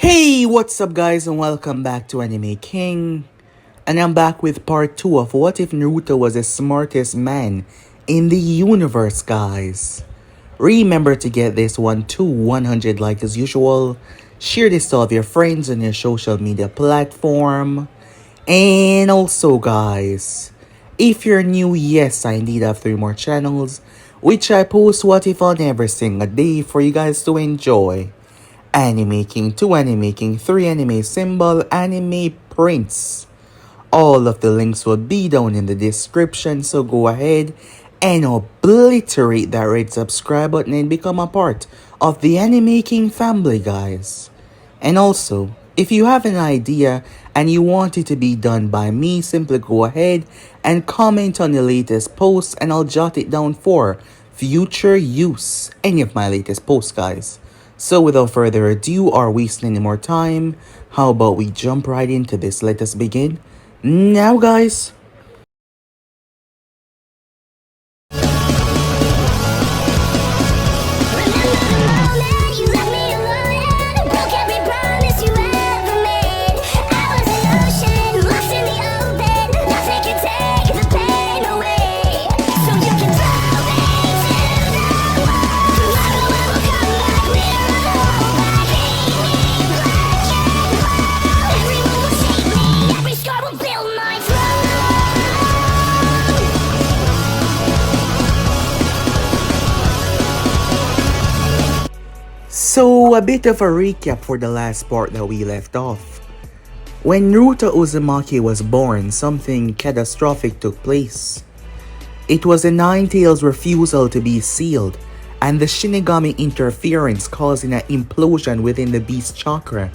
Hey, what's up guys and welcome back to Anime King. And I'm back with part 2 of what if Naruto was the smartest man in the universe, guys. Remember to get this one to 100 likes as usual. Share this to all of your friends on your social media platform. And also guys, if you're new, yes, I indeed have 3 more channels, which I post what if on every single day for you guys to enjoy. Anime King 2, Anime King 3, Anime Symbol, Anime Prince. All of the links will be down in the description, so go ahead and obliterate that red subscribe button and become a part of the Anime King family, guys. And also, if you have an idea and you want it to be done by me, simply go ahead and comment on the latest post and I'll jot it down for future use. Any of my latest posts, guys. So without further ado or wasting any more time, how about we jump right into this? Let us begin now, guys. So, a bit of a recap for the last part that we left off. When Naruto Uzumaki was born, something catastrophic took place. It was the Nine-Tails' refusal to be sealed, and the Shinigami interference causing an implosion within the beast chakra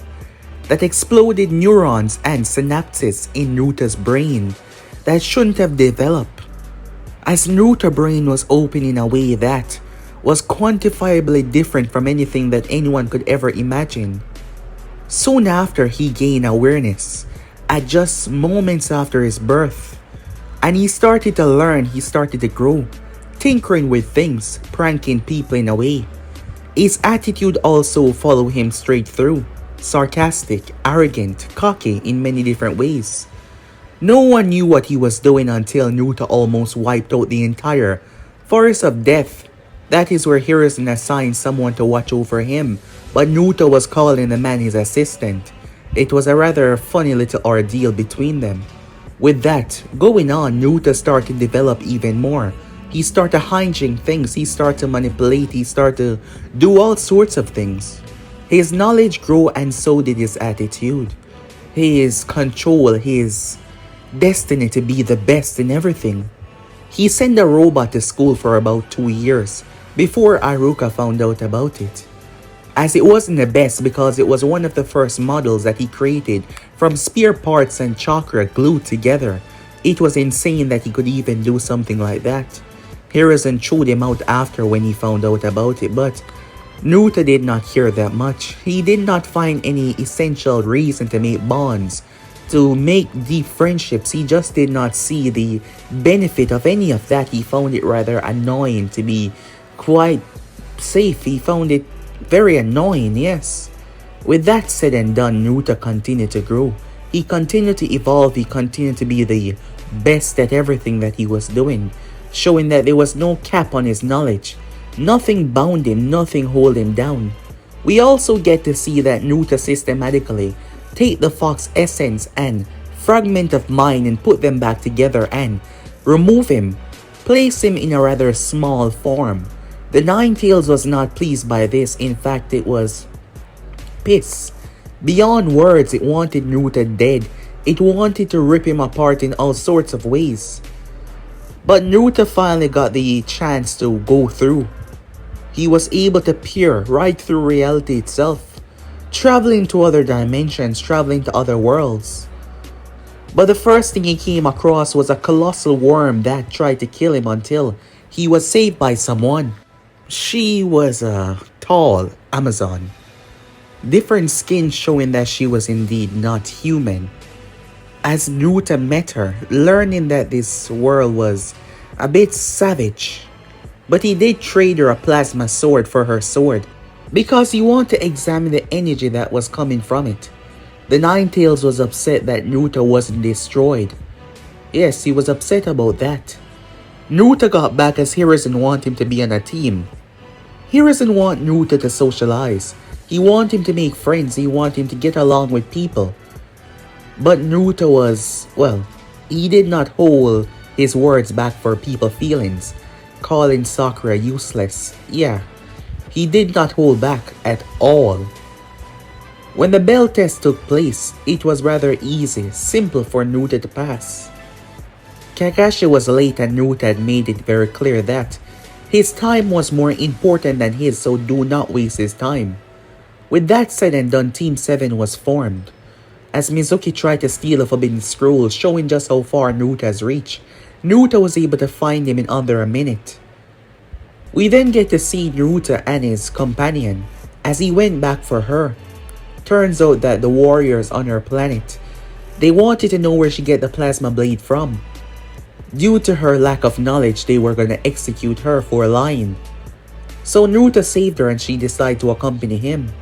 that exploded neurons and synapses in Naruto's brain that shouldn't have developed, as Naruto's brain was open in a way that was quantifiably different from anything that anyone could ever imagine. Soon after, he gained awareness, at just moments after his birth, and he started to learn, he started to grow, tinkering with things, pranking people in a way. His attitude also followed him straight through, sarcastic, arrogant, cocky in many different ways. No one knew what he was doing until Naruto almost wiped out the entire Forest of Death. That is where Hiruzen assigned someone to watch over him, but Naruto was calling the man his assistant. It was a rather funny little ordeal between them. With that going on, Naruto started to develop even more. He started hijinking things, he started to manipulate, he started to do all sorts of things. His knowledge grew and so did his attitude. His control, his destiny to be the best in everything. He sent a robot to school for about 2 years before Iruka found out about it, as it wasn't the best because it was one of the first models that he created from spear parts and chakra glued together. It was insane that he could even do something like that. Hiruzen threw him out after when he found out about it, but Naruto did not care that much. He did not find any essential reason to make bonds, to make deep friendships. He just did not see the benefit of any of that. He found it rather annoying to be quite safe. He found it very annoying, yes. With that said and done, Naruto continued to grow. He continued to evolve. He continued to be the best at everything that he was doing, showing that there was no cap on his knowledge. Nothing bound him, nothing hold him down. We also get to see that Naruto systematically take the fox essence and fragment of mind and put them back together and remove him, place him in a rather small form. The Nine-Tails was not pleased by this. In fact, it was pissed. Beyond words, it wanted Naruto dead. It wanted to rip him apart in all sorts of ways. But Naruto finally got the chance to go through. He was able to peer right through reality itself, traveling to other dimensions, traveling to other worlds. But the first thing he came across was a colossal worm that tried to kill him until he was saved by someone. She was a tall Amazon. Different skin showing that she was indeed not human. As Naruto met her, learning that this world was a bit savage, but he did trade her a plasma sword for her sword. because he wanted to examine the energy that was coming from it. The Ninetales was upset that Naruto wasn't destroyed. Yes, he was upset about that. Naruto got back as Hiruzen wanted him to be on a team. Hiruzen want Naruto to socialize. He want him to make friends, he want him to get along with people. But Naruto was, well, he did not hold his words back for people's feelings, calling Sakura useless. Yeah, he did not hold back at all. When the bell test took place, it was rather easy, simple for Naruto to pass. Kakashi was late and Naruto had made it very clear that his time was more important than his, so do not waste his time. With that said and done, Team 7 was formed. As Mizuki tried to steal a forbidden scroll, showing just how far Naruto has reached, Naruto was able to find him in under a minute. We then get to see Naruto and his companion as he went back for her. Turns out that the warriors on her planet, they wanted to know where she get the plasma blade from. Due to her lack of knowledge, they were gonna execute her for lying. So Naruto saved her and she decided to accompany him.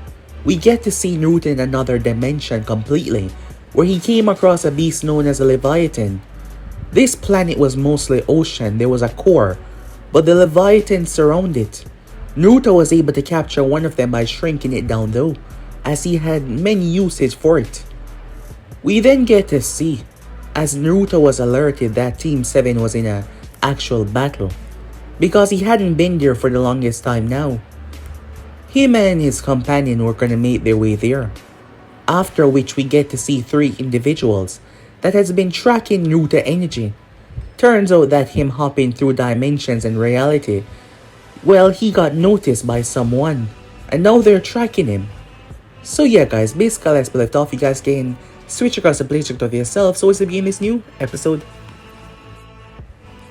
We get to see Naruto in another dimension completely, where he came across a beast known as a Leviathan. This planet was mostly ocean, there was a core, but the Leviathan surrounded it. Naruto was able to capture one of them by shrinking it down though, as he had many uses for it. We then get to see, as Naruto was alerted that Team 7 was in an actual battle, because he hadn't been there for the longest time now. Him and his companion were gonna make their way there, after which we get to see 3 individuals that has been tracking Naruto energy. Turns out that him hopping through dimensions and reality, well, he got noticed by someone, and now they're tracking him. So yeah guys, basically as we left off, you guys can switch across the playcheck of yourself. So what's the begin this new episode?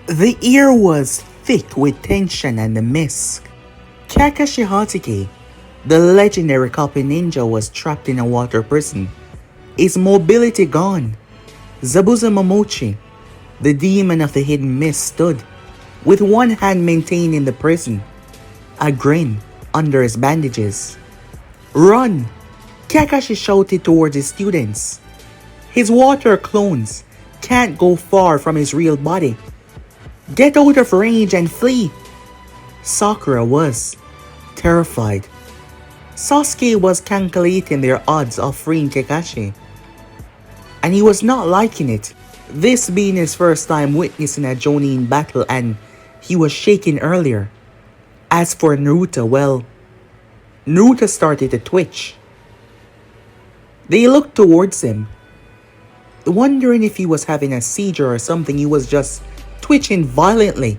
The air was thick with tension and the mist. Kakashi Hatake, the legendary copy ninja, was trapped in a water prison, his mobility gone. Zabuza Momochi, the demon of the hidden mist, stood, with one hand maintaining the prison, a grin under his bandages. Run! Kakashi shouted towards his students. His water clones can't go far from his real body. Get out of range and flee! Sakura was terrified. Sasuke was calculating their odds of freeing Kakashi, and he was not liking it, this being his first time witnessing a Chunin battle, and he was shaking earlier. As for Naruto, well, Naruto started to twitch. They looked towards him, wondering if he was having a seizure or something. He was just twitching violently.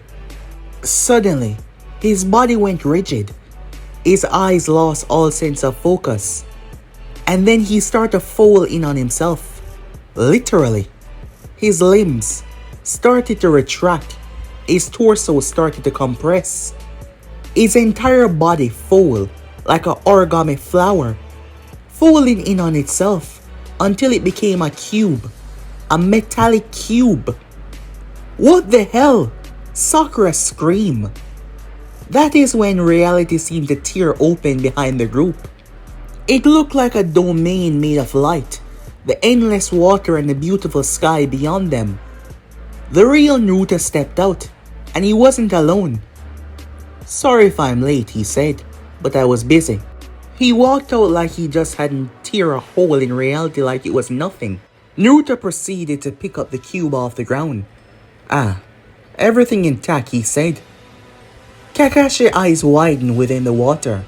Suddenly, his body went rigid. His eyes lost all sense of focus. And then he started to fall in on himself. Literally. His limbs started to retract. His torso started to compress. His entire body folded like an origami flower, folding in on itself until it became a cube. A metallic cube. What the hell? Sakura screamed. That is when reality seemed to tear open behind the group. It looked like a domain made of light, the endless water and the beautiful sky beyond them. The real Naruto stepped out, and he wasn't alone. Sorry if I'm late, he said, but I was busy. He walked out like he just hadn't tear a hole in reality like it was nothing. Naruto proceeded to pick up the cube off the ground. Ah, everything intact, he said. Kakashi's eyes widened within the water.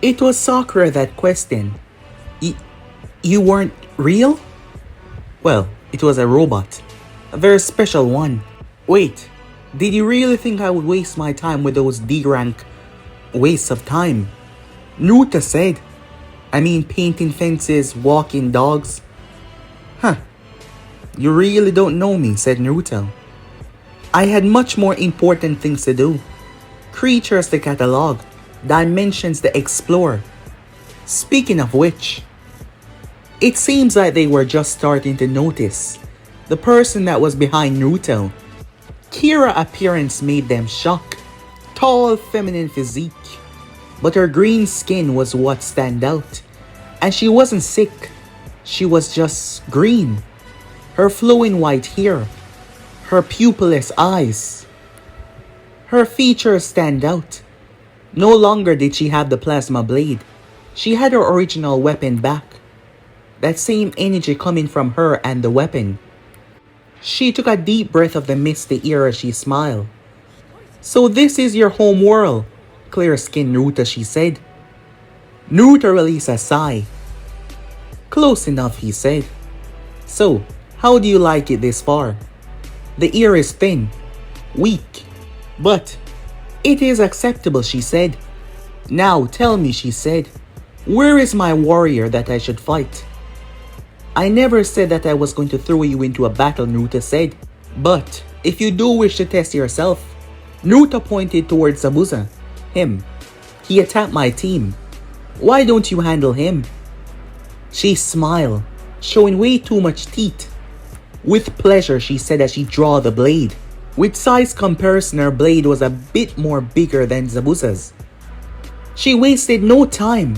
It was Sakura that questioned. You weren't real? Well, it was a robot. A very special one. Wait, did you really think I would waste my time with those D-rank wastes of time? Naruto said. I mean painting fences, walking dogs. Huh. You really don't know me, said Naruto. I had much more important things to do. Creatures to catalog, dimensions to explore. Speaking of which, it seems like they were just starting to notice the person that was behind Naruto. Kira's appearance made them shocked. Tall, feminine physique. but her green skin was what stand out. And she wasn't sick, she was just green. Her flowing white hair, her pupilless eyes. Her features stand out. No longer did she have the plasma blade. She had her original weapon back. That same energy coming from her and the weapon. She took a deep breath of the misty air as she smiled. "So this is your home world, clear-skinned Naruto," she said. Naruto released a sigh. "Close enough," he said. "So, how do you like it this far?" "The air is thin, weak, but it is acceptable," she said. "Now tell me," she said, "where is my warrior that I should fight?" "I never said that I was going to throw you into a battle," Naruto said. "But if you do wish to test yourself," Naruto pointed towards Zabuza. "Him. He attacked my team. Why don't you handle him?" She smiled, showing way too much teeth. "With pleasure," she said as she drew the blade. With size comparison, her blade was a bit more bigger than Zabuza's. She wasted no time.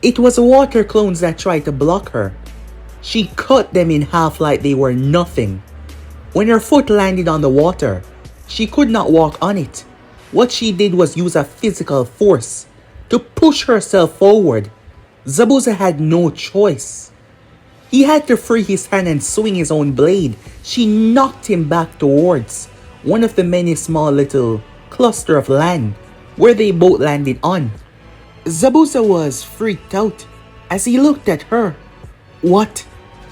It was water clones that tried to block her. She cut them in half like they were nothing. When her foot landed on the water, she could not walk on it. What she did was use a physical force to push herself forward. Zabuza had no choice. He had to free his hand and swing his own blade. She knocked him back towards one of the many small little cluster of land where they both landed on. Zabuza was freaked out as he looked at her. "What?"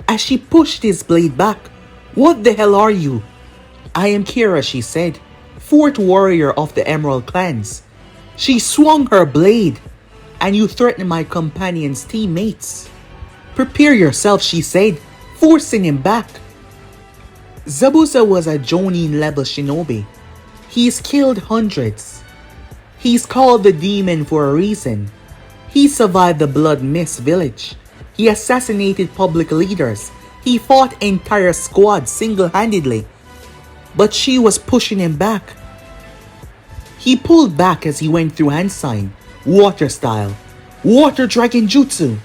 As she pushed his blade back. "What the hell are you?" "I am Kira," she said, "fourth warrior of the Emerald clans." She swung her blade. "And you threaten my companion's teammates." "Prepare yourself," she said, forcing him back. Zabuza was a Jonin level shinobi. He's killed hundreds. He's called the demon for a reason. He survived the Blood Mist village. He assassinated public leaders. He fought entire squads single-handedly. But she was pushing him back. He pulled back as he went through hand sign, water style, water dragon jutsu.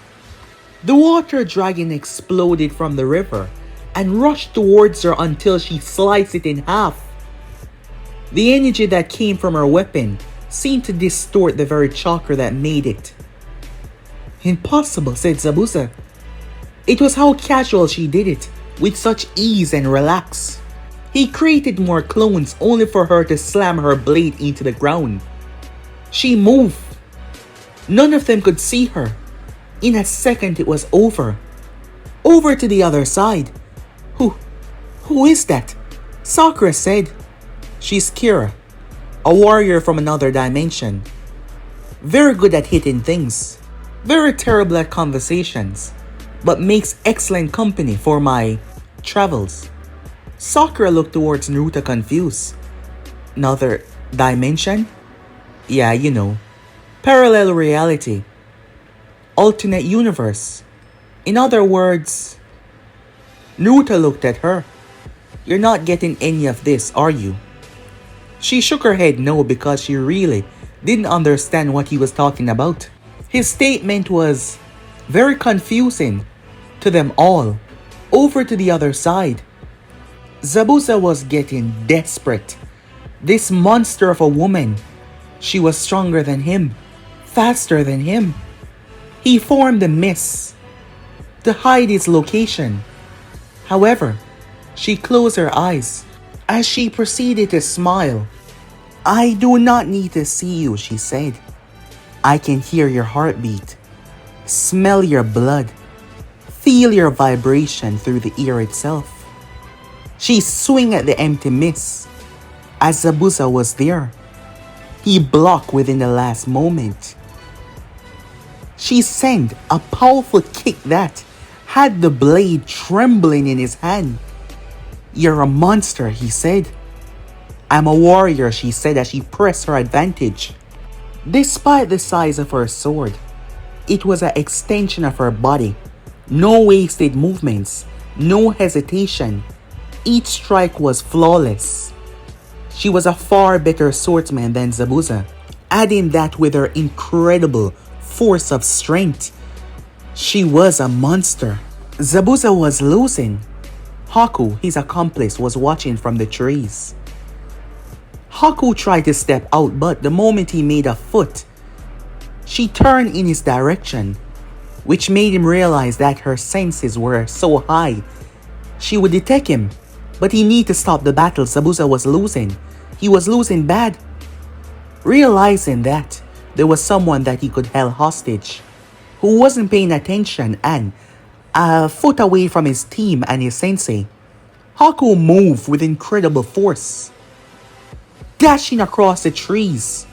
The water dragon exploded from the river and rushed towards her until she sliced it in half. The energy that came from her weapon seemed to distort the very chakra that made it. "Impossible," said Zabuza. It was how casual she did it, with such ease and relax. He created more clones only for her to slam her blade into the ground. She moved. None of them could see her. In a second it was over. Over to the other side. Who is that?" Sakura said. "She's Kira, a warrior from another dimension. Very good at hitting things. Very terrible at conversations, but makes excellent company for my travels." Sakura looked towards Naruto confused. "Another dimension?" "Yeah, you know. Parallel reality. Alternate universe. In other words..." Naruto looked at her. "You're not getting any of this, are you?" She shook her head no, because she really didn't understand what he was talking about. His statement was very confusing to them all. Over to the other side. Zabuza was getting desperate. This monster of a woman. She was stronger than him, faster than him. He formed a mist to hide his location. However, she closed her eyes as she proceeded to smile. "I do not need to see you," she said. "I can hear your heartbeat, smell your blood, feel your vibration through the air itself." She swung at the empty mist as Zabuza was there. He blocked within the last moment. She sent a powerful kick that had the blade trembling in his hand. "You're a monster," he said. "I'm a warrior," she said as she pressed her advantage. Despite the size of her sword, it was an extension of her body. No wasted movements, no hesitation. Each strike was flawless. She was a far better swordsman than Zabuza. Adding that with her incredible force of strength, she was a monster. Zabuza was losing. Haku, his accomplice, was watching from the trees. Haku tried to step out, but the moment he made a foot, she turned in his direction, which made him realize that her senses were so high she would detect him. But he needed to stop the battle. Zabuza was losing. He was losing bad. Realizing that there was someone that he could hold hostage, who wasn't paying attention and a foot away from his team and his sensei, Haku moved with incredible force, dashing across the trees.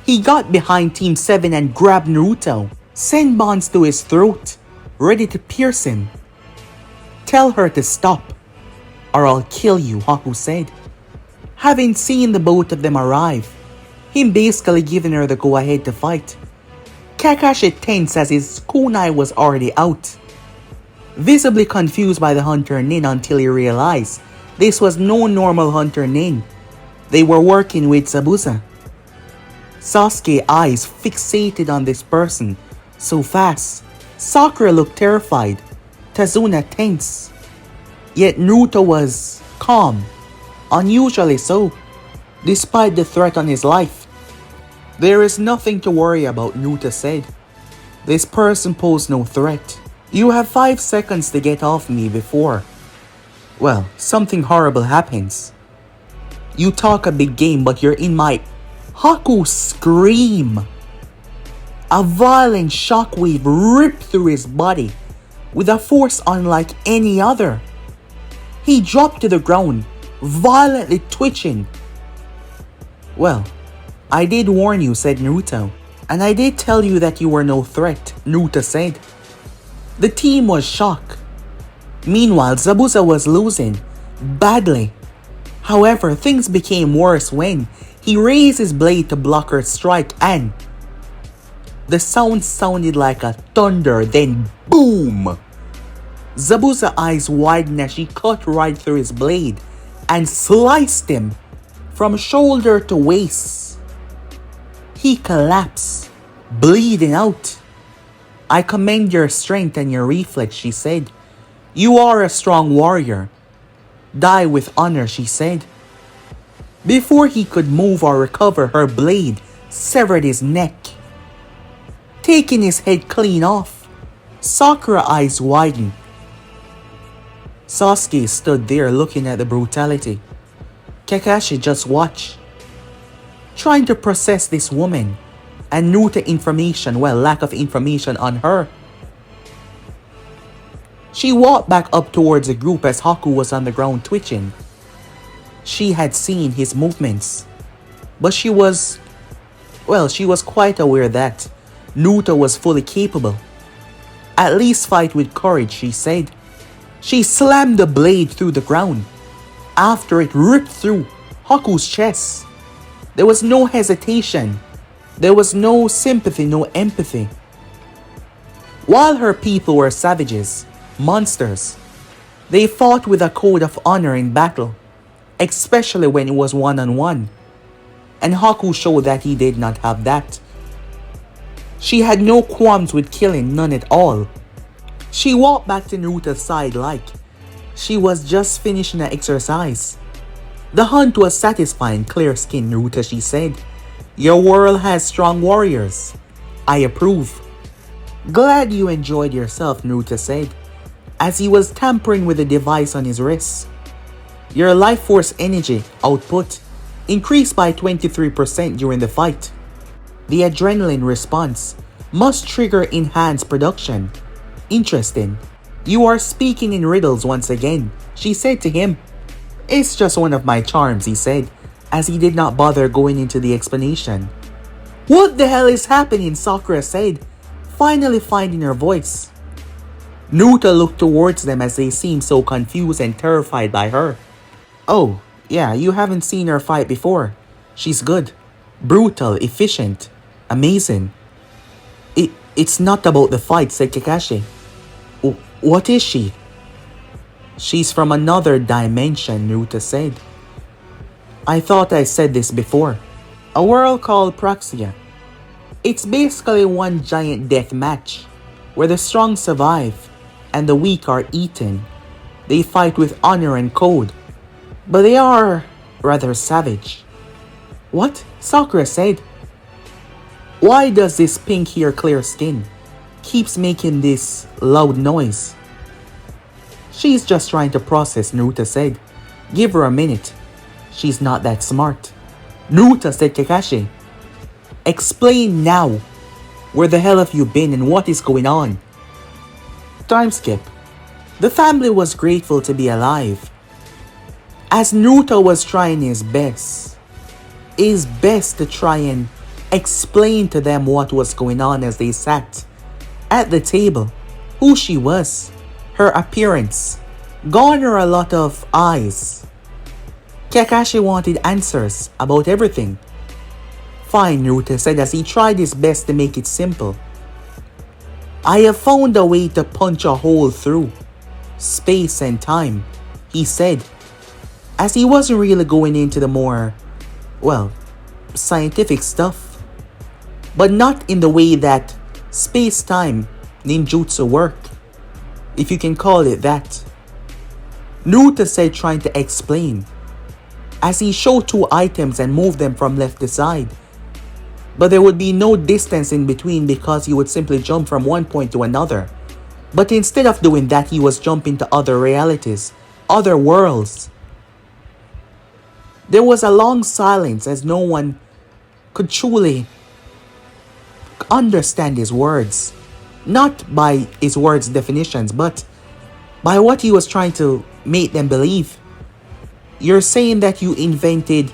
He got behind Team 7 and grabbed Naruto, sent bonds to his throat, ready to pierce him. "Tell her to stop, or I'll kill you," Haku said. Having seen the both of them arrive, him basically giving her the go-ahead to fight. Kakashi tense as his kunai was already out, visibly confused by the Hunter Nin until he realized this was no normal Hunter Nin. They were working with Zabuza. Sasuke's eyes fixated on this person so fast. Sakura looked terrified, Tazuna tense. Yet Naruto was calm, unusually so, despite the threat on his life. "There is nothing to worry about," Naruto said. "This person posed no threat. You have 5 seconds to get off me before, well, something horrible happens. You talk a big game, but you're in my..." Haku screamed. A violent shockwave ripped through his body with a force unlike any other. He dropped to the ground, violently twitching. "Well, I did warn you," said Naruto. "And I did tell you that you were no threat," Naruto said. The team was shocked. Meanwhile, Zabuza was losing badly. However, things became worse when he raised his blade to block her strike and the sound sounded like a thunder, then boom! Zabuza's eyes widened as she cut right through his blade and sliced him from shoulder to waist. He collapsed, bleeding out. "I commend your strength and your reflex," she said. "You are a strong warrior. Die with honor," she said. Before he could move or recover, her blade severed his neck, taking his head clean off. Sakura's eyes widened. Sasuke stood there looking at the brutality. Kakashi just watched, trying to process this woman and Naruto information, well, lack of information on her. She walked back up towards the group as Haku was on the ground twitching. She had seen his movements, but she was quite aware that Naruto was fully capable. "At least fight with courage," she said. She slammed the blade through the ground. After it ripped through Haku's chest, there was no hesitation. There was no sympathy, no empathy. While her people were savages, monsters, they fought with a code of honor in battle, especially when it was one-on-one. And Haku showed that he did not have that. She had no qualms with killing, none at all. She walked back to Naruto's side like she was just finishing an exercise. "The hunt was satisfying, clear-skinned Naruto," she said. "Your world has strong warriors. I approve." "Glad you enjoyed yourself," Naruto said, as he was tampering with the device on his wrist. "Your life force energy output increased by 23% during the fight. The adrenaline response must trigger enhanced production. Interesting. You are speaking in riddles once again," she said to him. "It's just one of my charms," he said, as he did not bother going into the explanation. "What the hell is happening?" Sakura said, finally finding her voice. Naruto looked towards them as they seemed so confused and terrified by her. "Oh, yeah, you haven't seen her fight before. She's good. Brutal, efficient, amazing." It's not about the fight," said Kakashi. "What is she?" "She's from another dimension," Naruto said. "I thought I said this before. A world called Praxia. It's basically one giant death match, where the strong survive and the weak are eaten. They fight with honor and code, but they are rather savage. What? Sakura said. Why does this pink hair clear skin keeps making this loud noise? She's just trying to process, Naruto said. Give her a minute. She's not that smart. Naruto said Kakashi. Explain now. Where the hell have you been and what is going on? Time skip. The family was grateful to be alive. As Naruto was trying his best to try and explain to them what was going on as they sat at the table, who she was, her appearance, garner a lot of eyes. Kakashi wanted answers about everything. Fine, Naruto said as he tried his best to make it simple. I have found a way to punch a hole through space and time, he said, as he wasn't really going into the more, scientific stuff, but not in the way that space-time ninjutsu work, if you can call it that. Naruto said, trying to explain, as he showed two items and moved them from left to side. But there would be no distance in between because he would simply jump from one point to another. But instead of doing that, he was jumping to other realities, other worlds. There was a long silence as no one could truly understand his words. Not by his words' definitions, but by what he was trying to make them believe. You're saying that you invented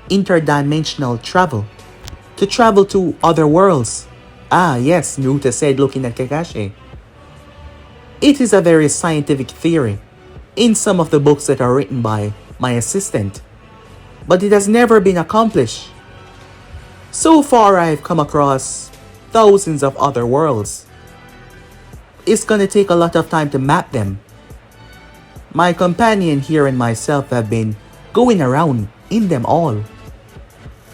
interdimensional travel, to travel to other worlds. Ah, yes, Naruto said, looking at Kakashi. It is a very scientific theory in some of the books that are written by my assistant, but it has never been accomplished. So far, I've come across thousands of other worlds. It's gonna take a lot of time to map them. My companion here and myself have been going around in them all.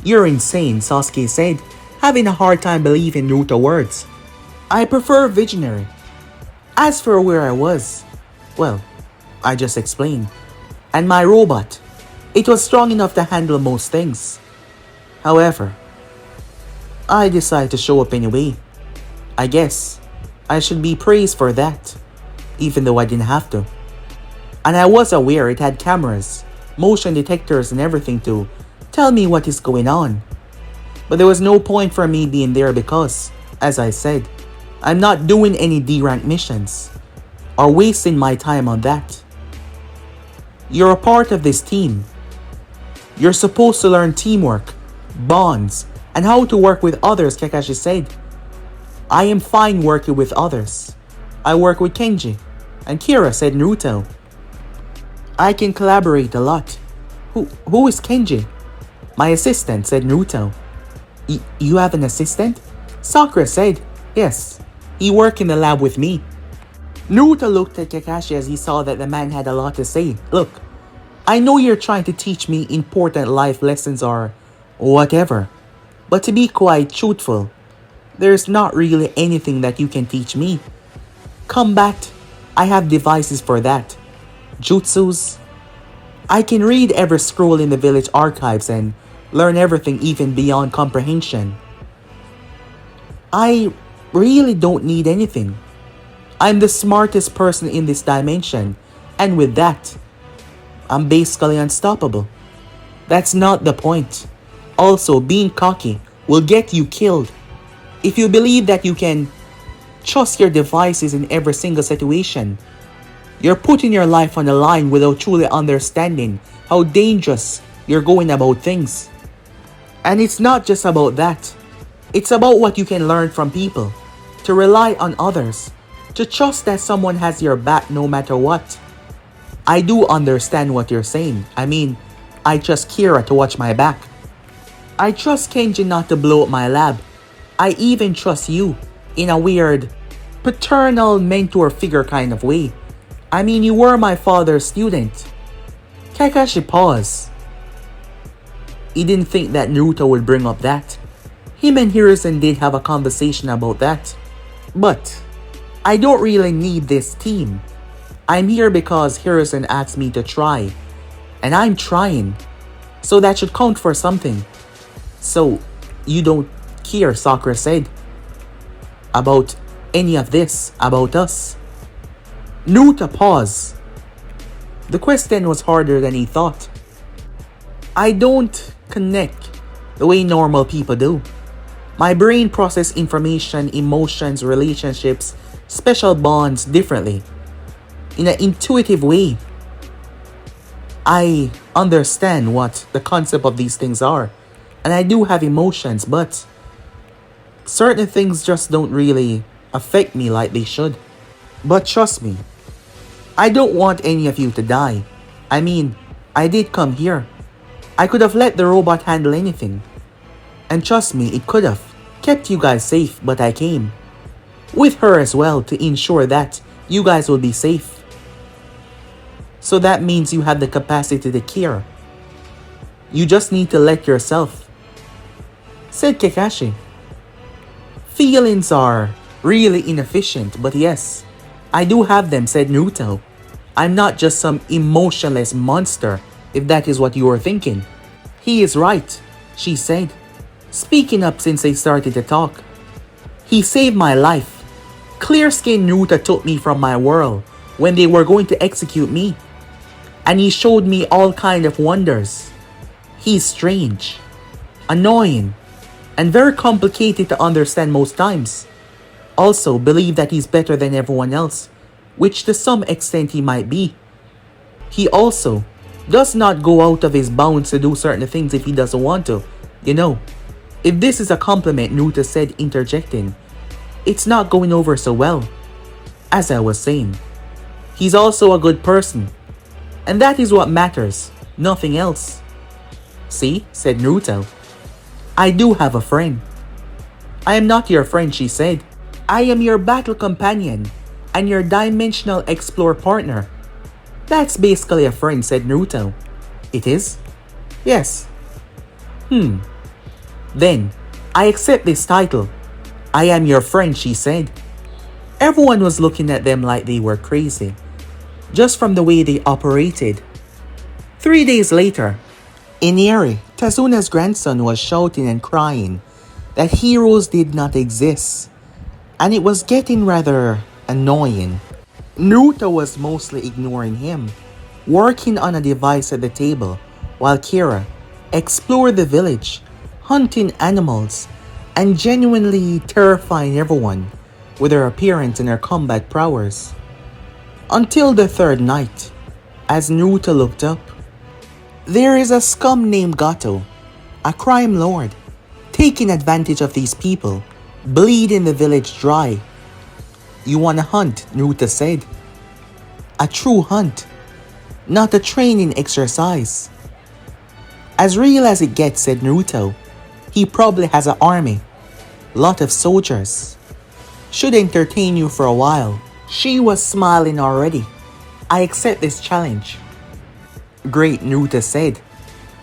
You're insane, Sasuke said, having a hard time believing Naruto's words. I prefer visionary. As for where I was, I just explained. And my robot, it was strong enough to handle most things. However, I decided to show up anyway. I guess I should be praised for that, even though I didn't have to. And I was aware it had cameras, motion detectors and everything to tell me what is going on. But there was no point for me being there because, as I said, I'm not doing any D-rank missions or wasting my time on that. You're a part of this team. You're supposed to learn teamwork, bonds, and how to work with others, Kakashi said. I am fine working with others. I work with Kenji and Kira, said Naruto. I can collaborate a lot. Who is Kenji? My assistant, said Naruto. You have an assistant? Sakura said, yes. He works in the lab with me. Naruto looked at Kakashi as he saw that the man had a lot to say. Look, I know you're trying to teach me important life lessons or whatever, but to be quite truthful, there's not really anything that you can teach me. Combat, I have devices for that. Jutsus, I can read every scroll in the village archives and learn everything even beyond comprehension. I really don't need anything. I'm the smartest person in this dimension, and with that, I'm basically unstoppable. That's not the point. Also, being cocky will get you killed. If you believe that you can trust your devices in every single situation, you're putting your life on the line without truly understanding how dangerous you're going about things. And it's not just about that. It's about what you can learn from people, to rely on others, to trust that someone has your back no matter what. I do understand what you're saying. I mean, I trust Kira to watch my back. I trust Kenji not to blow up my lab. I even trust you in a weird, paternal mentor figure kind of way. I mean, you were my father's student. Kakashi paused. He didn't think that Naruto would bring up that. Him and Hiruzen did have a conversation about that. But I don't really need this team. I'm here because Hiruzen asked me to try. And I'm trying. So that should count for something. So, you don't care, Sakura said, about any of this, about us. Naruto paused. The question was harder than he thought. I don't connect the way normal people do. My brain processes information, emotions, relationships, special bonds differently. In an intuitive way. I understand what the concept of these things are. And I do have emotions, but certain things just don't really affect me like they should. But trust me, I don't want any of you to die. I mean, I did come here. I could have let the robot handle anything. And trust me, it could have kept you guys safe, but I came. With her as well to ensure that you guys will be safe. So that means you have the capacity to care. You just need to let yourself, said Kakashi. Feelings are really inefficient, but yes, I do have them, said Naruto. I'm not just some emotionless monster, if that is what you were thinking. He is right, she said, speaking up since they started to talk. He saved my life. Clear-skinned Naruto took me from my world when they were going to execute me. And he showed me all kind of wonders. He's strange, annoying, and very complicated to understand most times. Also believe that he's better than everyone else, which to some extent he might be. He also does not go out of his bounds to do certain things if he doesn't want to. You know, if this is a compliment, Naruto said, interjecting, it's not going over so well. As I was saying, he's also a good person. And that is what matters, nothing else. See, said Naruto. I do have a friend. I am not your friend, she said. I am your battle companion and your dimensional explore partner. That's basically a friend, said Naruto. It is? Yes. Then, I accept this title. I am your friend, she said. Everyone was looking at them like they were crazy, just from the way they operated. 3 days later, Inieri, Tazuna's grandson, was shouting and crying that heroes did not exist, and it was getting rather annoying. Naruto was mostly ignoring him, working on a device at the table, while Kira explored the village, hunting animals, and genuinely terrifying everyone with her appearance and her combat prowess. Until the third night, as Naruto looked up, there is a scum named Gateau, a crime lord, taking advantage of these people, bleeding the village dry. You wanna hunt, Naruto said. A true hunt, not a training exercise. As real as it gets, said Naruto. He probably has an army, lot of soldiers. Should entertain you for a while. She was smiling already. I accept this challenge. Great, Naruto said,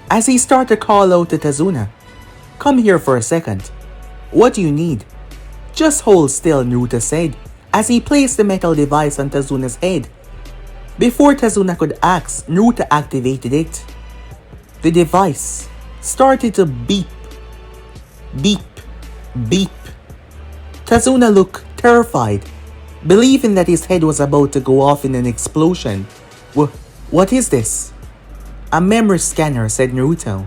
as he started to call out to Tazuna. Come here for a second. What do you need? Just hold still, Naruto said, as he placed the metal device on Tazuna's head. Before Tazuna could ask, Naruto activated it. The device started to beep, beep, beep. Tazuna looked terrified, believing that his head was about to go off in an explosion. What is this? A memory scanner, said Naruto.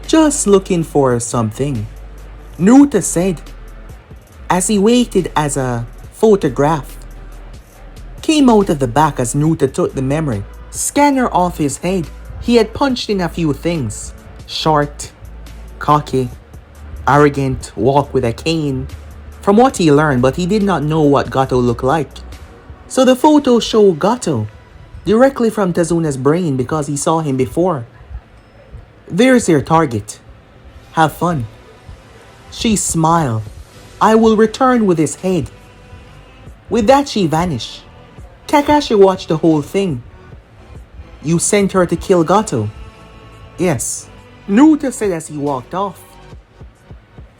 Just looking for something, Naruto said, as he waited as a photograph came out of the back as Naruto took the memory scanner off his head. He had punched in a few things. Short, cocky, arrogant, walk with a cane. From what he learned, but he did not know what Gateau looked like. So the photo showed Gateau directly from Tazuna's brain because he saw him before. There's your target. Have fun. She smiled. I will return with his head. With that, she vanished. Kakashi watched the whole thing. You sent her to kill Gateau? Yes. Naruto said as he walked off.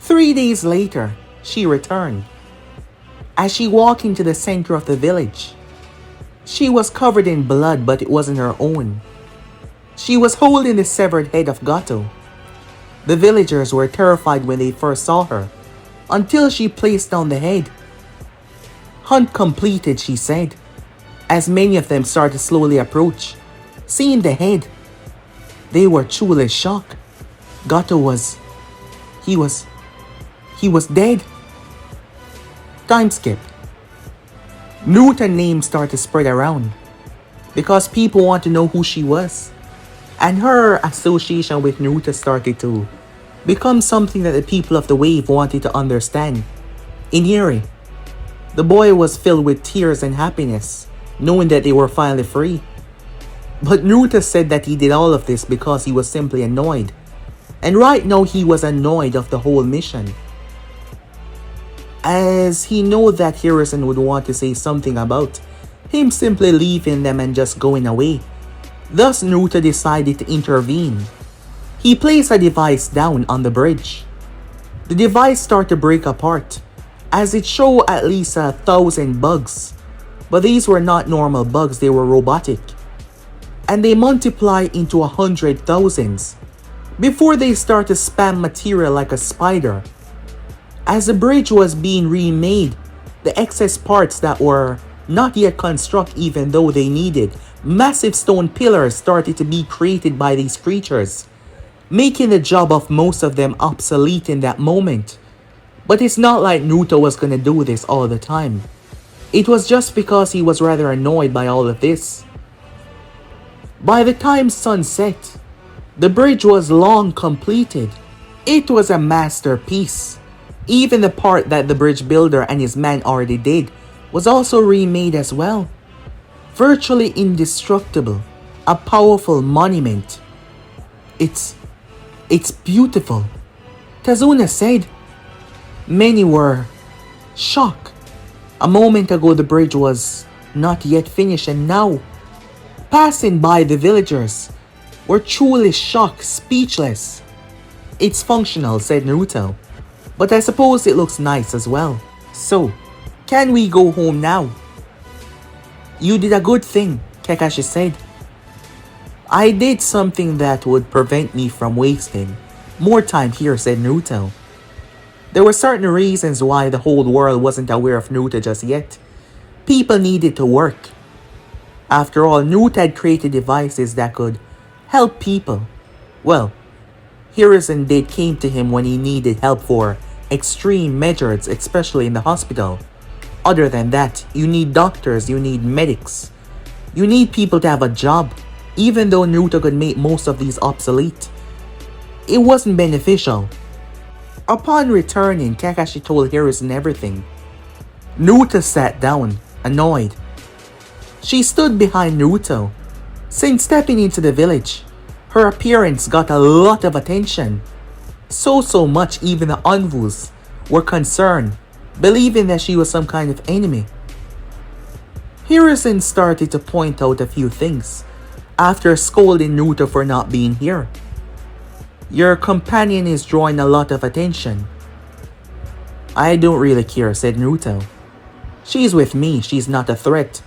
3 days later, she returned. As she walked into the center of the village, she was covered in blood, but it wasn't her own. She was holding the severed head of Gateau. The villagers were terrified when they first saw her, until she placed down the head. Hunt completed, she said, as many of them started to slowly approach. Seeing the head, they were truly shocked. Gateau was dead. Time skip. Naruto's name started to spread around because people want to know who she was. And her association with Naruto started to become something that the people of the wave wanted to understand. In Eri, the boy was filled with tears and happiness, knowing that they were finally free. But Naruto said that he did all of this because he was simply annoyed. And right now he was annoyed of the whole mission, as he knew that Hiruzen would want to say something about him simply leaving them and just going away. Thus Naruto decided to intervene. He placed a device down on the bridge. The device started to break apart, as it showed at least 1,000 bugs. But these were not normal bugs, they were robotic. And they multiply into 100,000s before they start to spam material like a spider. As the bridge was being remade, the excess parts that were not yet constructed, even though they needed massive stone pillars, started to be created by these creatures, making the job of most of them obsolete in that moment. But it's not like Naruto was gonna do this all the time. It was just because he was rather annoyed by all of this. By the time sun set, the bridge was long completed. It was a masterpiece. Even the part that the bridge builder and his man already did was also remade as well. Virtually indestructible, a powerful monument. It's beautiful, Tazuna said. Many were shocked. A moment ago the bridge was not yet finished, and now, passing by, the villagers were truly shocked, speechless. It's functional, said Naruto, but I suppose it looks nice as well. So, can we go home now? You did a good thing, Kakashi said. I did something that would prevent me from wasting more time here, said Naruto. There were certain reasons why the whole world wasn't aware of Naruto just yet. People needed to work. After all, Naruto had created devices that could help people. Well, Hiruzen did came to him when he needed help for extreme measures, especially in the hospital. Other than that, you need doctors, you need medics. You need people to have a job. Even though Naruto could make most of these obsolete, it wasn't beneficial. Upon returning, Kakashi told Hiruzen everything. Naruto sat down, annoyed. She stood behind Naruto. Since stepping into the village, her appearance got a lot of attention. So much even the Anvus were concerned, believing that she was some kind of enemy. Hiruzen started to point out a few things after scolding Naruto for not being here. Your companion is drawing a lot of attention. I don't really care, said Naruto. She's with me, she's not a threat.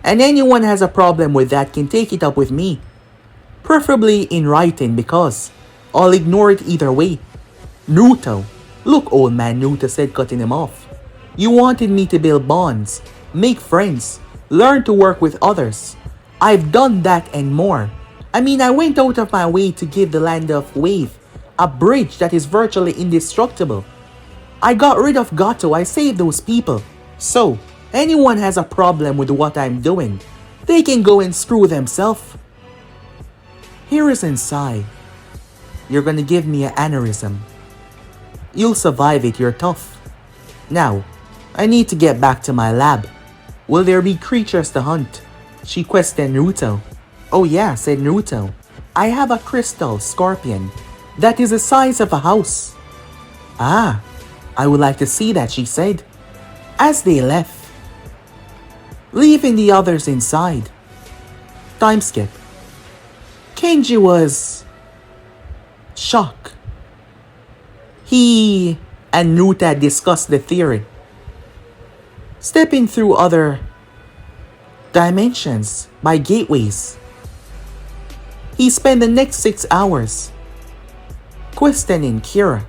And anyone has a problem with that can take it up with me. Preferably in writing, because I'll ignore it either way. Naruto, look old man, Naruto said, cutting him off. You wanted me to build bonds, make friends, learn to work with others. I've done that and more. I mean, I went out of my way to give the land of Wave a bridge that is virtually indestructible. I got rid of Gateau, I saved those people. So, anyone has a problem with what I'm doing, they can go and screw themselves. Hiruzen sighed. You're gonna give me an aneurysm. You'll survive it, you're tough. Now, I need to get back to my lab. Will there be creatures to hunt? She questioned Naruto. Oh yeah, said Naruto. I have a crystal scorpion that is the size of a house. Ah, I would like to see that, she said, as they left, leaving the others inside. Time skip. Kenji was Shock. He and Naruto discussed the theory. Stepping through other dimensions by gateways. He spent the next 6 hours questioning Kira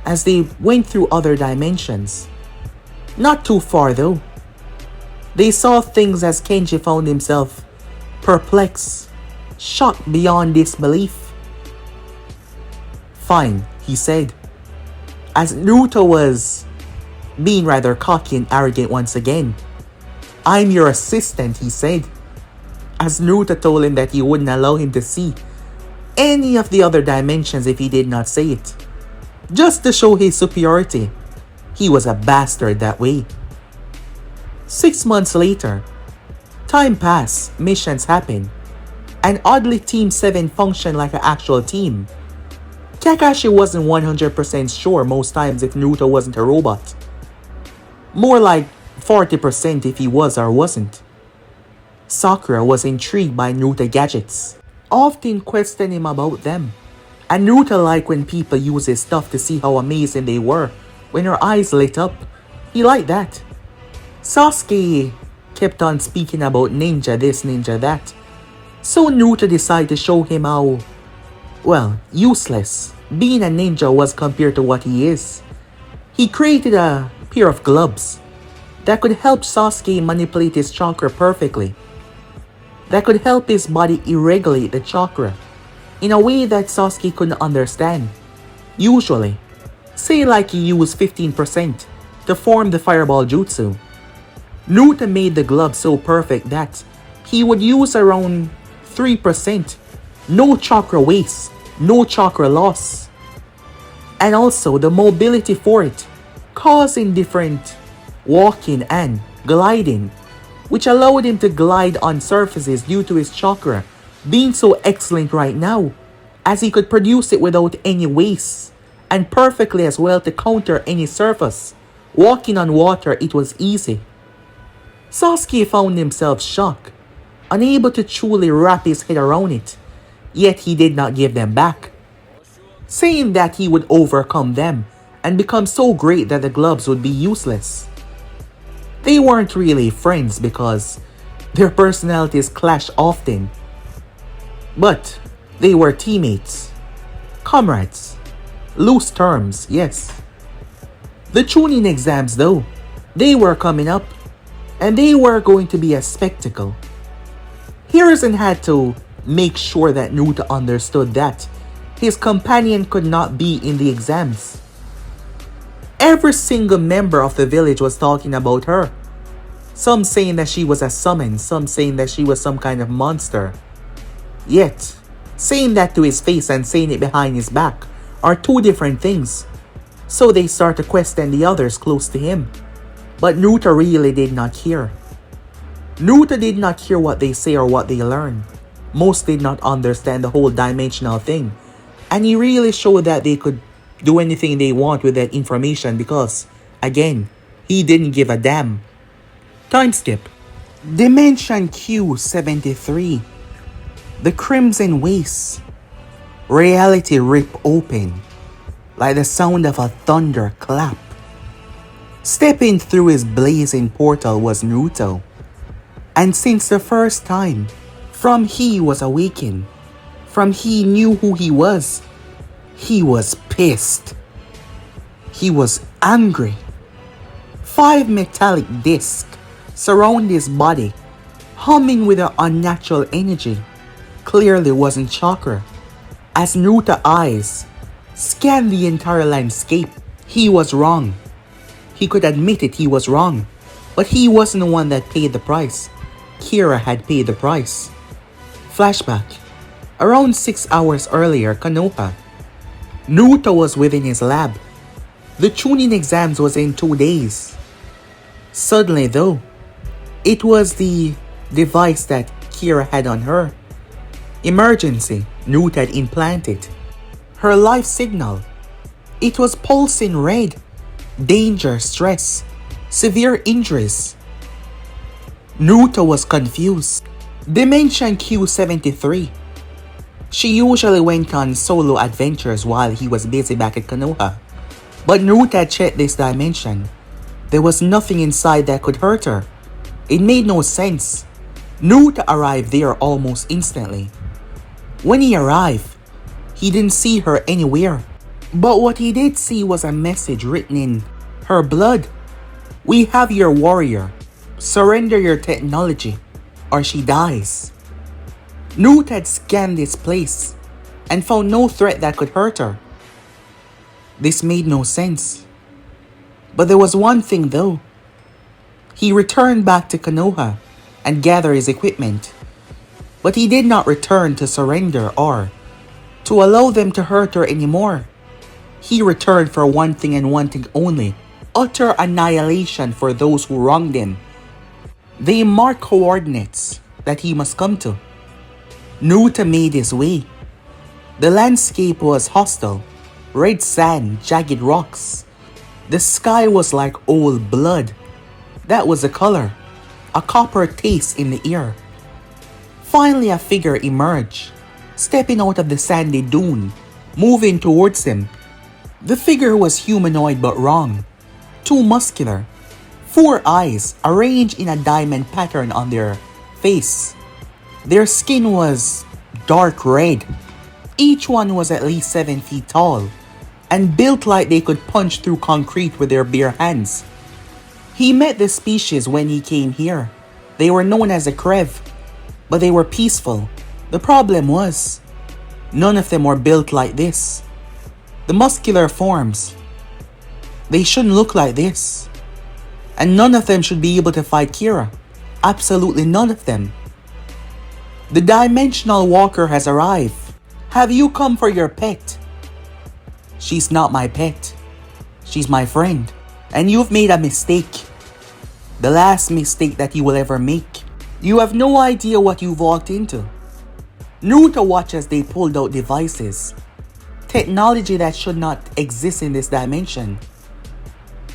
as they went through other dimensions. Not too far though. They saw things as Kenji found himself perplexed, shocked beyond disbelief. Fine, he said, as Naruto was being rather cocky and arrogant once again. I'm your assistant, he said, as Naruto told him that he wouldn't allow him to see any of the other dimensions if he did not say it. Just to show his superiority. He was a bastard that way. 6 months later, time passed, missions happened, and oddly Team 7 functioned like an actual team. Kakashi wasn't 100% sure most times if Naruto wasn't a robot. More like 40% if he was or wasn't. Sakura was intrigued by Naruto gadgets, often questioned him about them. And Naruto liked when people use his stuff to see how amazing they were when her eyes lit up. He liked that. Sasuke kept on speaking about ninja this, ninja that. So Naruto decided to show him how, well, useless being a ninja was compared to what he is. He created a pair of gloves that could help Sasuke manipulate his chakra perfectly. That could help his body irregulate the chakra in a way that Sasuke couldn't understand. Usually, say like he used 15% to form the fireball jutsu. Naruto made the glove so perfect that he would use around 3%. No chakra waste, no chakra loss. And also the mobility for it, causing different walking and gliding, which allowed him to glide on surfaces due to his chakra being so excellent right now, as he could produce it without any waste, and perfectly as well to counter any surface. Walking on water, it was easy. Sasuke found himself shocked, unable to truly wrap his head around it, yet he did not give them back, saying that he would overcome them and become so great that the gloves would be useless. They weren't really friends because their personalities clashed often, but they were teammates, comrades, loose terms, yes. The Chunin exams though, they were coming up, and they were going to be a spectacle. Hiruzen had to make sure that Naruto understood that his companion could not be in the exams. Every single member of the village was talking about her. Some saying that she was a summon, some saying that she was some kind of monster. Yet, saying that to his face and saying it behind his back are two different things. So they start to question the others close to him. But Naruto really did not care. Naruto did not hear what they say or what they learn. Most did not understand the whole dimensional thing. And he really showed that they could do anything they want with that information because, again, he didn't give a damn. Time skip. Dimension Q73. The Crimson Waste. Reality rip open, like the sound of a thunder clap. Stepping through his blazing portal was Naruto. And since the first time, from he was awakened, from he knew who he was pissed. He was angry. 5 metallic discs surround his body, humming with an unnatural energy. Clearly wasn't chakra. As Naruto's eyes scanned the entire landscape, he was wrong. He could admit it, he was wrong. But he wasn't the one that paid the price. Kira had paid the price. Flashback. Around 6 hours earlier, Konoha. Naruto was within his lab. The Chunin exams was in 2 days. Suddenly though, it was the device that Kira had on her. Emergency, Naruto had implanted. Her life signal. It was pulsing red. Danger, stress, severe injuries. Naruto was confused. Dimension Q73. She usually went on solo adventures while he was busy back at Konoha. But Naruto had checked this dimension. There was nothing inside that could hurt her. It made no sense. Naruto arrived there almost instantly. When he arrived, he didn't see her anywhere. But what he did see was a message written in her blood. "We have your warrior. Surrender your technology or she dies." Naruto had scanned this place and found no threat that could hurt her. This made no sense. But there was one thing though. He returned back to Konoha and gathered his equipment. But he did not return to surrender or to allow them to hurt her anymore. He returned for one thing and one thing only: utter annihilation for those who wronged him. They marked coordinates that he must come to. Naruto made his way. The landscape was hostile. Red sand, jagged rocks. The sky was like old blood. That was the color. A copper taste in the air. Finally a figure emerged, stepping out of the sandy dune, moving towards him. The figure was humanoid but wrong. Too muscular. 4 eyes arranged in a diamond pattern on their face. Their skin was dark red. Each one was at least 7 feet tall and built like they could punch through concrete with their bare hands. He met the species when he came here. They were known as the Krev, but they were peaceful. The problem was, none of them were built like this. The muscular forms, they shouldn't look like this. And none of them should be able to fight Kira. Absolutely none of them. The Dimensional Walker has arrived. Have you come for your pet? She's not my pet. She's my friend. And you've made a mistake. The last mistake that you will ever make. You have no idea what you've walked into. Naruto watched as they pulled out devices. Technology that should not exist in this dimension.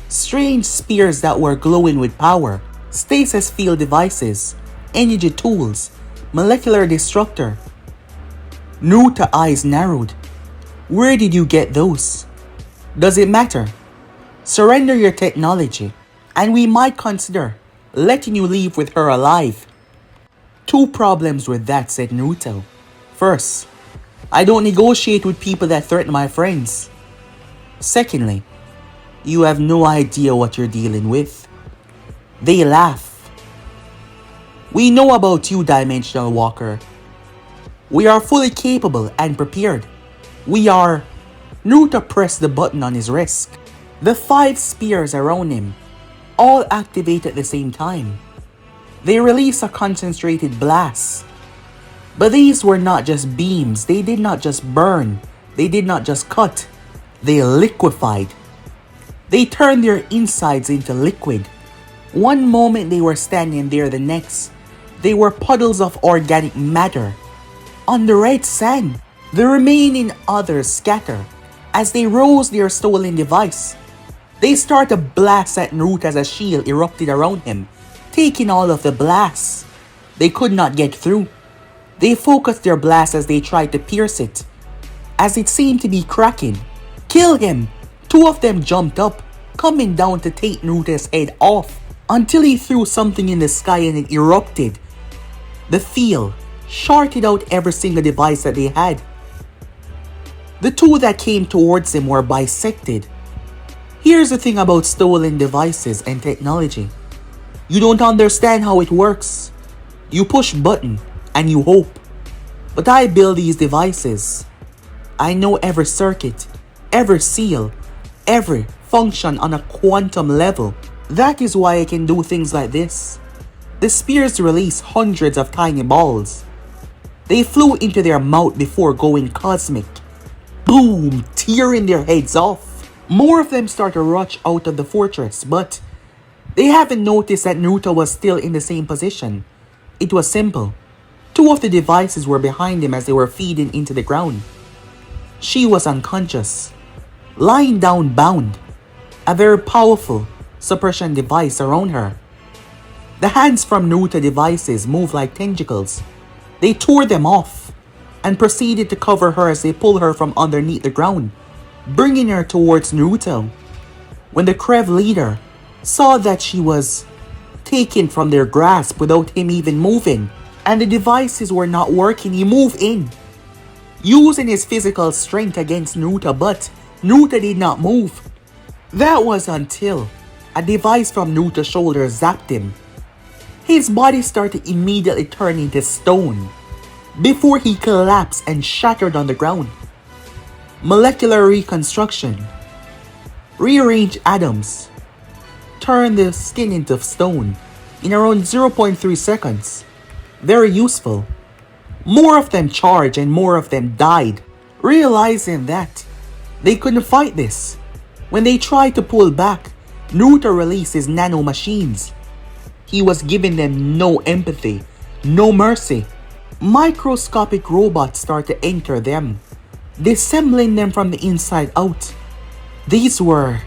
Strange spears that were glowing with power. Stasis field devices. Energy tools. Molecular destructor. Naruto's eyes narrowed. Where did you get those? Does it matter? Surrender your technology, and we might consider letting you leave with her alive. 2 problems with that, said Naruto. First, I don't negotiate with people that threaten my friends. Secondly, you have no idea what you're dealing with. They laugh. We know about you, Dimensional Walker. We are fully capable and prepared. We are... Naruto pressed the button on his wrist. The 5 spears around him all activate at the same time. They release a concentrated blast. But these were not just beams. They did not just burn. They did not just cut. They liquefied. They turned their insides into liquid. One moment they were standing there, the next, they were puddles of organic matter. On the red sand, the remaining others scatter. As they rose their stolen device, they start to blast at Naruto as a shield erupted around him, taking all of the blasts. They could not get through. They focused their blast as they tried to pierce it, as it seemed to be cracking. Kill him! 2 of them jumped up, coming down to take Naruto's head off, until he threw something in the sky and it erupted. The field shorted out every single device that they had. The 2 that came towards him were bisected. Here's the thing about stolen devices and technology. You don't understand how it works. You push button and you hope. But I build these devices. I know every circuit, every seal, every function on a quantum level. That is why I can do things like this. The spears release hundreds of tiny balls. They flew into their mouth before going cosmic. Boom! Tearing their heads off. More of them start to rush out of the fortress, but they haven't noticed that Naruto was still in the same position. It was simple. 2 of the devices were behind him as they were feeding into the ground. She was unconscious, lying down bound. A very powerful suppression device around her. The hands from Naruto devices moved like tentacles. They tore them off. and proceeded to cover her as they pull her from underneath the ground, bringing her towards Naruto. When the Krev leader saw that she was taken from their grasp without him even moving, and the devices were not working, he moved in, using his physical strength against Naruto, but Naruto did not move. That was until a device from Naruto's shoulder zapped him. His body started immediately turning to stone before he collapsed and shattered on the ground. Molecular reconstruction. Rearrange atoms. Turn the skin into stone in around 0.3 seconds. Very useful. More of them charged and more of them died. Realizing that they couldn't fight this, when they tried to pull back, Naruto released his nano machines. He was giving them no empathy, no mercy. Microscopic robots start to enter them, dissembling them from the inside out. These were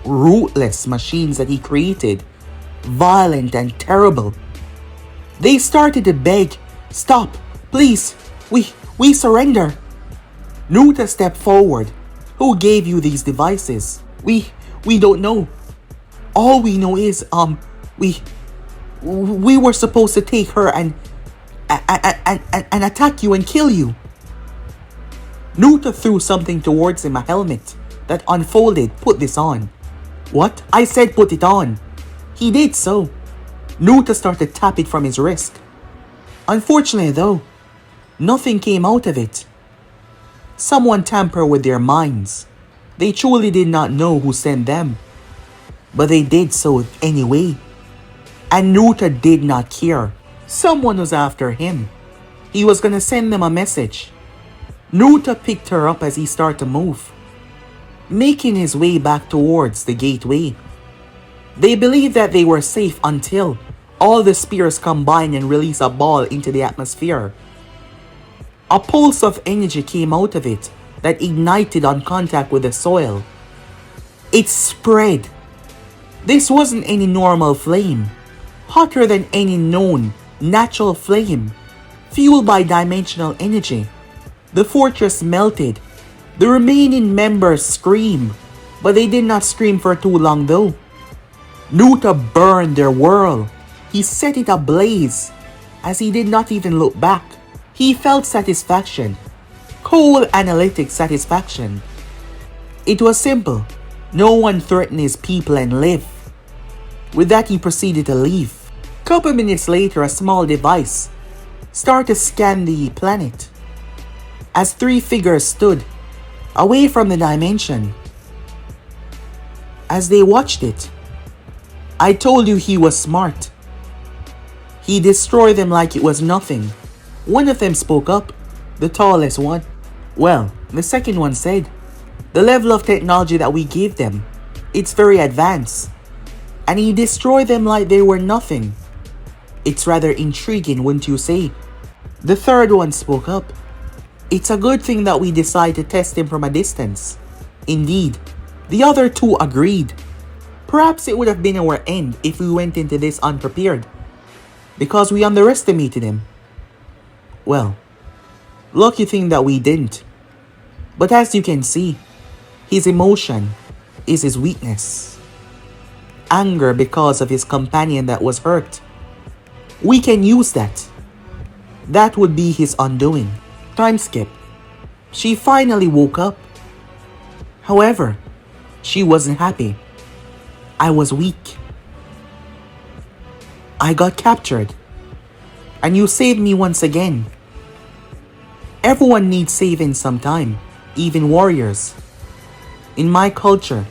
ruthless machines that he created, violent and terrible. They started to beg, "Stop, please, we surrender." Naruto stepped forward. "Who gave you these devices?" We don't know. All we know is, we were supposed to take her and attack you and kill you." Naruto threw something towards him, a helmet that unfolded. "Put this on." "What?" "I said put it on." He did so. Naruto started to tap it from his wrist. Unfortunately though, nothing came out of it. Someone tampered with their minds. They truly did not know who sent them, but they did so anyway. And Naruto did not care. Someone was after him. He was gonna send them a message. Naruto picked her up as he started to move, making his way back towards the gateway. They believed that they were safe until all the spears combined and released a ball into the atmosphere. A pulse of energy came out of it that ignited on contact with the soil. It spread. This wasn't any normal flame, hotter than any known natural flame, fueled by dimensional energy. The fortress melted. The remaining members screamed, but they did not scream for too long though. Naruto burned their world. He set it ablaze as he did not even look back. He felt satisfaction, cold analytic satisfaction. It was simple. No one threatened his people and lived. With that, he proceeded to leave. Couple minutes later, a small device started to scan the planet as three figures stood away from the dimension. As they watched it, "I told you he was smart. He destroyed them like it was nothing." One of them spoke up, the tallest one. "Well," the second one said, "the level of technology that we gave them, it's very advanced. And he destroyed them like they were nothing. It's rather intriguing, wouldn't you say?" The third one spoke up. "It's a good thing that we decided to test him from a distance." Indeed, the other two agreed. Perhaps it would have been our end if we went into this unprepared, because we underestimated him. Well, lucky thing that we didn't. But as you can see, his emotion is his weakness. Anger because of his companion that was hurt. We can use that. That would be his undoing. Time skip. She finally woke up. However, she wasn't happy. "I was weak. I got captured. And you saved me once again." Everyone needs saving sometime, even warriors. In my culture,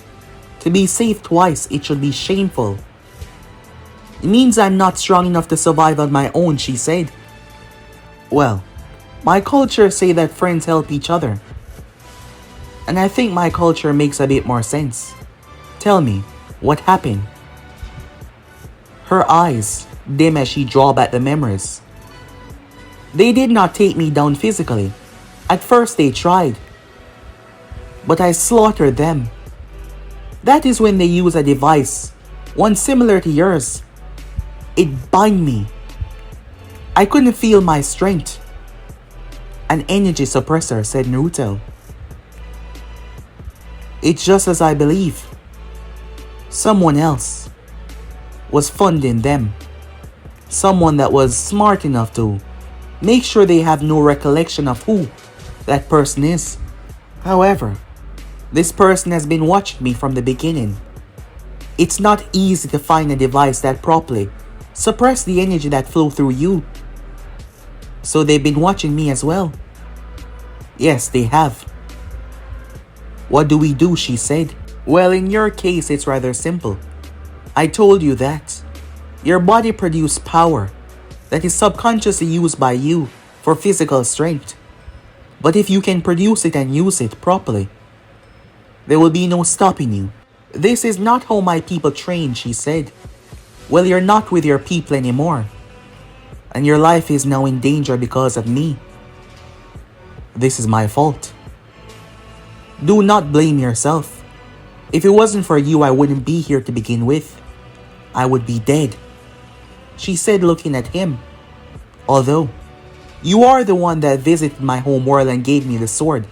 to be saved twice, it should be shameful. "It means I'm not strong enough to survive on my own," she said. Well, my culture say that friends help each other. And I think my culture makes a bit more sense. Tell me, what happened? Her eyes dim as she draw back the memories. They did not take me down physically. At first they tried. But I slaughtered them. That is when they use a device, one similar to yours. It bind me. I couldn't feel my strength. An energy suppressor, said Naruto. It's just as I believe. Someone else was funding them. Someone that was smart enough to make sure they have no recollection of who that person is. However, this person has been watching me from the beginning. It's not easy to find a device that properly suppresses the energy that flows through you. So they've been watching me as well. Yes, they have. What do we do, she said. Well, in your case, it's rather simple. I told you that. Your body produces power that is subconsciously used by you for physical strength. But if you can produce it and use it properly, there will be no stopping you. This is not how my people train, she said. Well, you're not with your people anymore. And your life is now in danger because of me. This is my fault. Do not blame yourself. If it wasn't for you, I wouldn't be here to begin with. I would be dead, she said, looking at him. Although, you are the one that visited my home world and gave me the sword,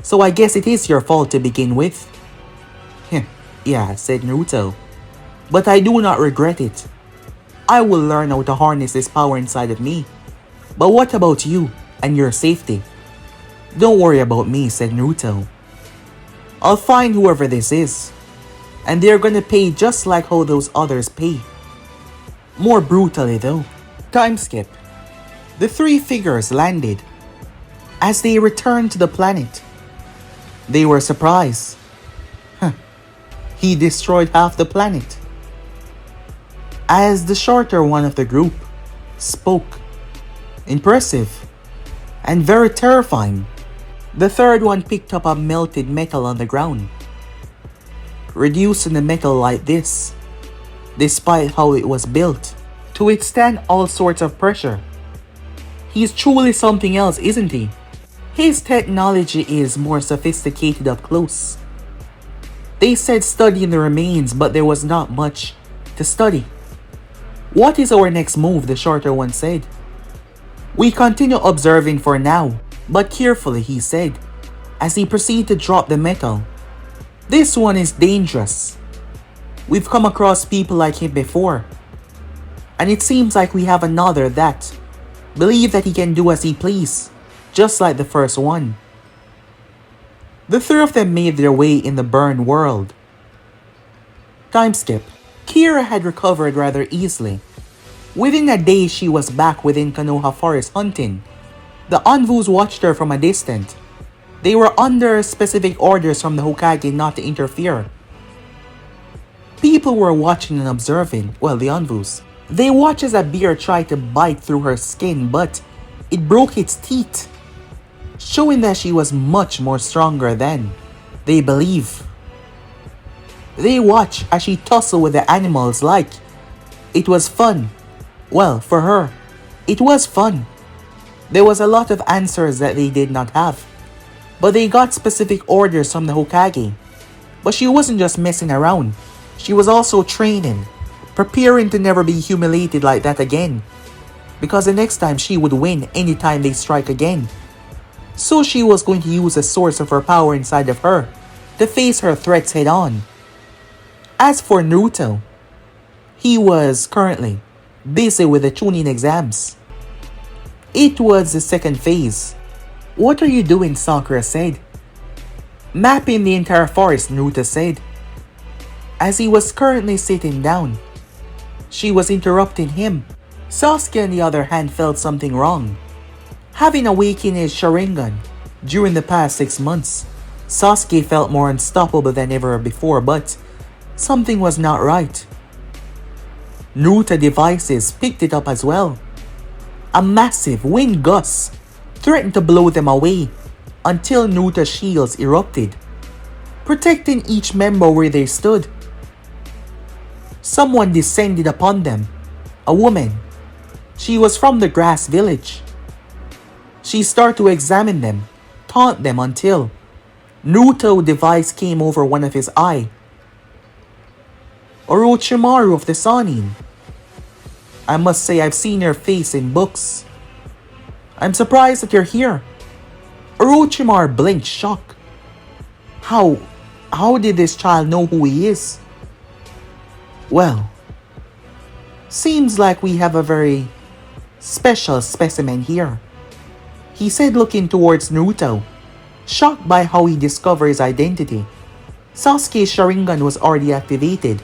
so I guess it is your fault to begin with. Yeah, said Naruto. But I do not regret it. I will learn how to harness this power inside of me. But what about you and your safety? Don't worry about me, said Naruto. I'll find whoever this is, and they're gonna pay just like how those others pay. More brutally though. Time skip. The three figures landed. As they returned to the planet, they were surprised. He destroyed half the planet. As the shorter one of the group spoke, impressive and very terrifying, the third one picked up a melted metal on the ground, reducing the metal like this, despite how it was built, to withstand all sorts of pressure. He's truly something else, isn't he? His technology is more sophisticated up close. They said studying the remains, but there was not much to study. What is our next move? The shorter one said. We continue observing for now, but carefully, he said, as he proceeded to drop the metal. This one is dangerous. We've come across people like him before, and it seems like we have another that believe that he can do as he please, just like the first one. The three of them made their way in the burned world. Time skip. Kira had recovered rather easily. Within a day, she was back within Konoha Forest hunting. The Anvus watched her from a distance. They were under specific orders from the Hokage not to interfere. People were watching and observing, well, the Anvus. They watched as a bear tried to bite through her skin, but it broke its teeth, showing that she was much more stronger than they believe. They watched as she tussled with the animals like it was fun. Well, for her, it was fun. There was a lot of answers that they did not have, but they got specific orders from the Hokage. But she wasn't just messing around. She was also training, preparing to never be humiliated like that again, because the next time she would win anytime they strike again. So she was going to use a source of her power inside of her to face her threats head on. As for Naruto, he was currently busy with the Chunin exams. It was the second phase. What are you doing? Sakura said. Mapping the entire forest, Naruto said. As he was currently sitting down, she was interrupting him. Sasuke, on the other hand, felt something wrong. Having awakened his Sharingan during the past 6 months, Sasuke felt more unstoppable than ever before, but something was not right. Naruto devices picked it up as well. A massive wind gust threatened to blow them away until Naruto's shields erupted, protecting each member where they stood. Someone descended upon them, a woman. She was from the grass village. She started to examine them, taunt them until Naruto's device came over one of his eyes. Orochimaru of the Sannin. I must say I've seen your face in books. I'm surprised that you're here. Orochimaru blinked shock. How did this child know who he is? Well, seems like we have a very special specimen here, he said, looking towards Naruto, shocked by how he discovered his identity. Sasuke's Sharingan was already activated.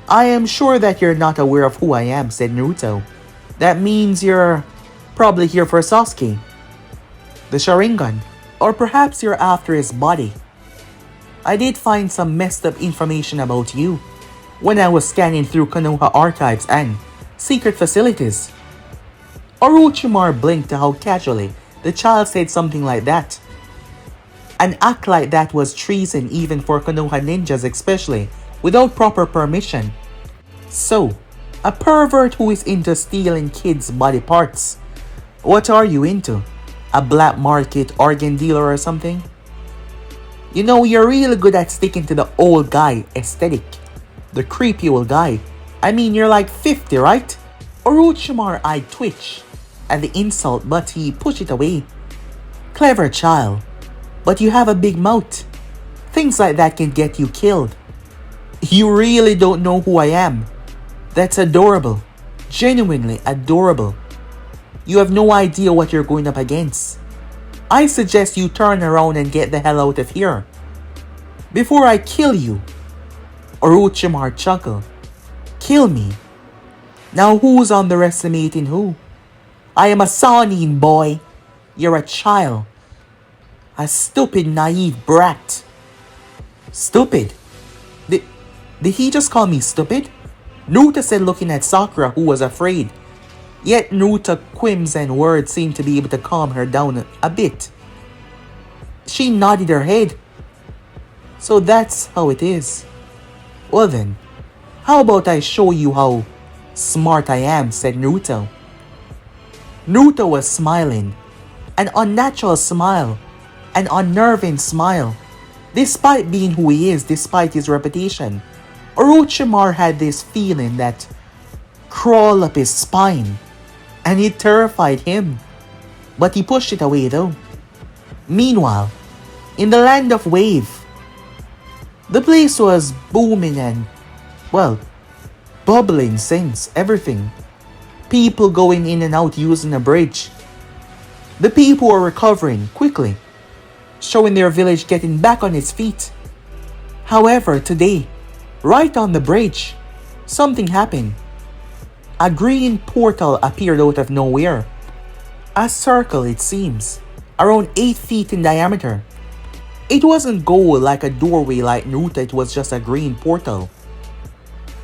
I am sure that you're not aware of who I am, said Naruto. That means you're probably here for Sasuke, the Sharingan, or perhaps you're after his body. I did find some messed up information about you when I was scanning through Konoha archives and secret facilities. Orochimaru blinked to how casually the child said something like that. An act like that was treason even for Konoha ninjas, especially without proper permission. So, a pervert who is into stealing kids' body parts. What are you into? A black market organ dealer or something? You know, you're really good at sticking to the old guy aesthetic. The creepy old guy. I mean, you're like 50, right? Orochimaru eyed twitch at the insult, but he pushed it away. Clever child, but you have a big mouth. Things like that can get you killed. You really don't know who I am. That's adorable. Genuinely adorable. You have no idea what you're going up against. I suggest you turn around and get the hell out of here before I kill you. Orochimaru chuckled. Kill me? Now who's underestimating who? I am a Sanin, boy. You're a child. A stupid, naive brat. Stupid? Did he just call me stupid? Naruto said, looking at Sakura, who was afraid. Yet Naruto's quims and words seemed to be able to calm her down a bit. She nodded her head. So that's how it is. Well then, how about I show you how smart I am, said Naruto. Naruto was smiling. An unnatural smile. An unnerving smile. Despite being who he is, despite his reputation, Orochimaru had this feeling that crawled up his spine, and it terrified him. But he pushed it away though. Meanwhile, in the land of Wave, the place was booming and, well, bubbling since everything. People going in and out using a bridge. The people were recovering quickly, showing their village getting back on its feet. However, today, right on the bridge, something happened. A green portal appeared out of nowhere. A circle, it seems, around 8 feet in diameter. It wasn't gold like a doorway like Naruto, it was just a green portal,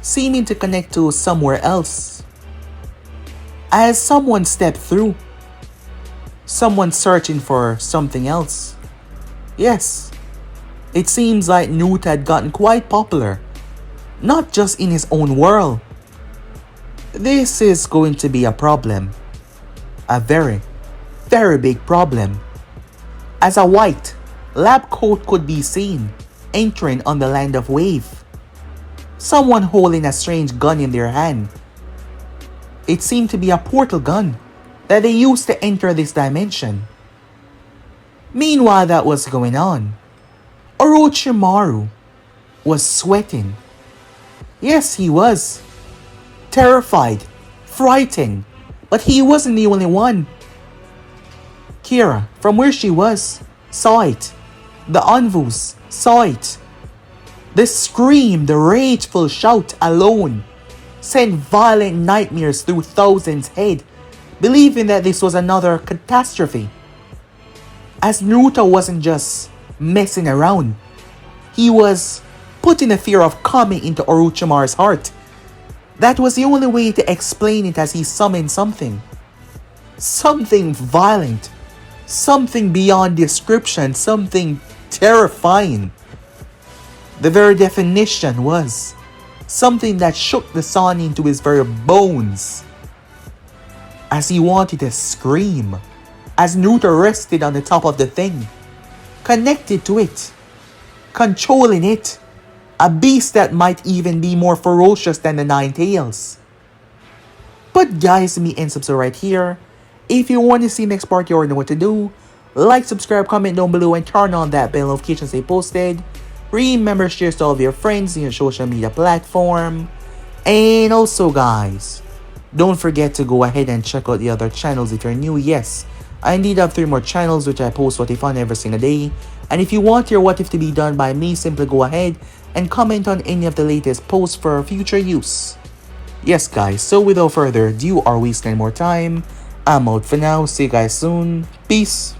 seeming to connect to somewhere else. As someone stepped through, someone searching for something else. Yes, it seems like Naruto had gotten quite popular, not just in his own world. This is going to be a problem. A very, very big problem. As a white lab coat could be seen entering on the land of Wave. Someone holding a strange gun in their hand. It seemed to be a portal gun that they used to enter this dimension. Meanwhile that was going on, Orochimaru was sweating. Yes, he was. Terrified, frightened, but he wasn't the only one. Kira, from where she was, saw it. The Anvus saw it. The scream, the rageful shout alone sent violent nightmares through thousands' head, believing that this was another catastrophe. As Naruto wasn't just messing around, he was putting a fear of coming into Orochimaru's heart. That was the only way to explain it, as he summoned something. Something violent. Something beyond description. Something terrifying. The very definition was something that shook the sun into his very bones. As he wanted to scream, as Naruto rested on the top of the thing, connected to it, controlling it, a beast that might even be more ferocious than the Nine Tails. But guys, me and subscribe right here. If you want to see next part, you already know what to do. Like, subscribe, comment down below, and turn on that bell notification stay posted. Remember, share to all of your friends in your social media platform. And also, guys, don't forget to go ahead and check out the other channels if you're new. Yes, I indeed have 3 more channels which I post what if on every single day. And if you want your what if to be done by me, simply go ahead and comment on any of the latest posts for future use. Yes, guys, so without further ado or wasting any more time, I'm out for now. See you guys soon. Peace.